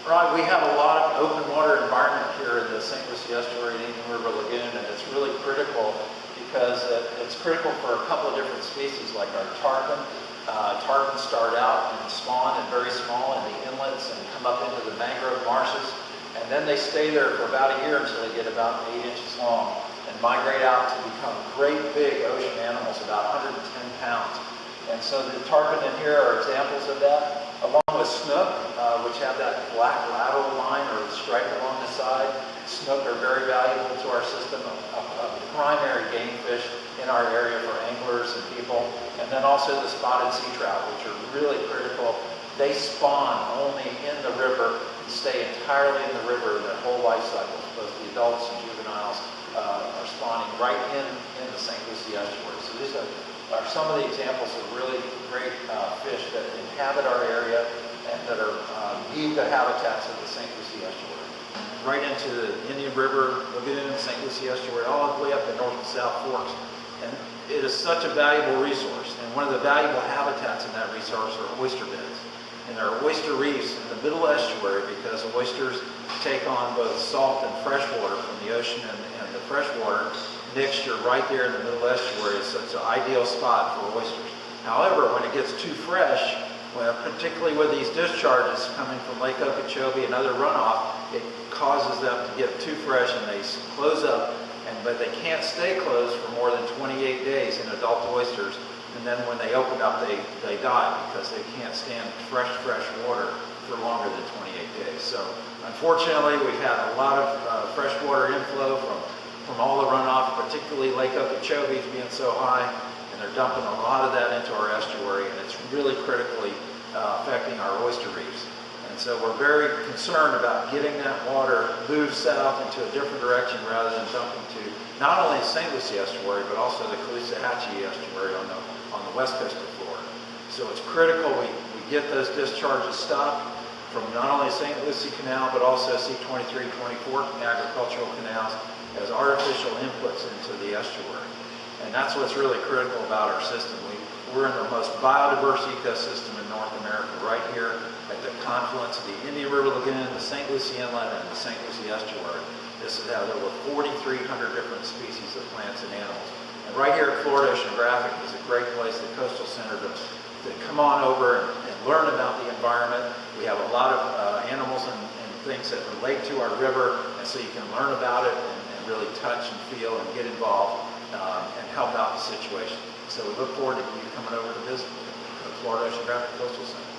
Right, we have a lot of open water environment here in the St. Lucie Estuary and Indian River Lagoon, and it's really critical because it's critical for a couple of different species like our tarpon. Tarpon start out and spawn and very small in the inlets and come up into the mangrove marshes, and then they stay there for about a year until they get about 8 inches long and migrate out to become great big ocean animals, about 110 pounds. And so the tarpon in here are examples of that, along with snook, which have that black lateral line or stripe along the side. Snook are very valuable to our system, a primary game fish in our area for anglers and people. And then also the spotted sea trout, which are really critical. They spawn only in the river and stay entirely in the river their whole life cycles. Both the adults and juveniles are spawning right in the St. Lucie Estuary. So these are some of the examples of really great fish that inhabit our area and that are need the habitats of the St. Lucie Estuary. Right into the Indian River Lagoon, St. Lucie Estuary, all the way up the North and South Forks. And it is such a valuable resource. And one of the valuable habitats in that resource are oyster beds. And there are oyster reefs in the middle estuary because oysters take on both salt and fresh water from the ocean, and the freshwater mixture right there in the middle estuary is such an ideal spot for oysters. However, when it gets too fresh, particularly with these discharges coming from Lake Okeechobee and other runoff, it causes them to get too fresh and they close up, but they can't stay closed for more than 28 days in adult oysters. And then when they open up, they die because they can't stand fresh water for longer than 28 days. So unfortunately, we've had a lot of freshwater inflow from all the runoff, particularly Lake Okeechobee being so high, and they're dumping a lot of that into our estuary, and it's really critically affecting our oyster reefs. And so we're very concerned about getting that water moved south into a different direction rather than dumping to not only the St. Lucie Estuary, but also the Caloosahatchee Estuary on the west coast of Florida. So it's critical we get those discharges stopped from not only St. Lucie Canal, but also C-23, 24 agricultural canals as artificial inputs into the estuary. And that's what's really critical about our system. We're in the most biodiverse ecosystem in North America, right here at the confluence of the Indian River Lagoon, the St. Lucie Inlet, and the St. Lucie Estuary. This has had over 4,300 different species of plants and animals. And right here at Florida Oceanographic is a great place, the Coastal Center, to come on over and learn about the environment. We have a lot of animals and things that relate to our river, and so you can learn about it and really touch and feel and get involved and help out the situation. So we look forward to you coming over to visit the Florida Oceanographic Coastal Center.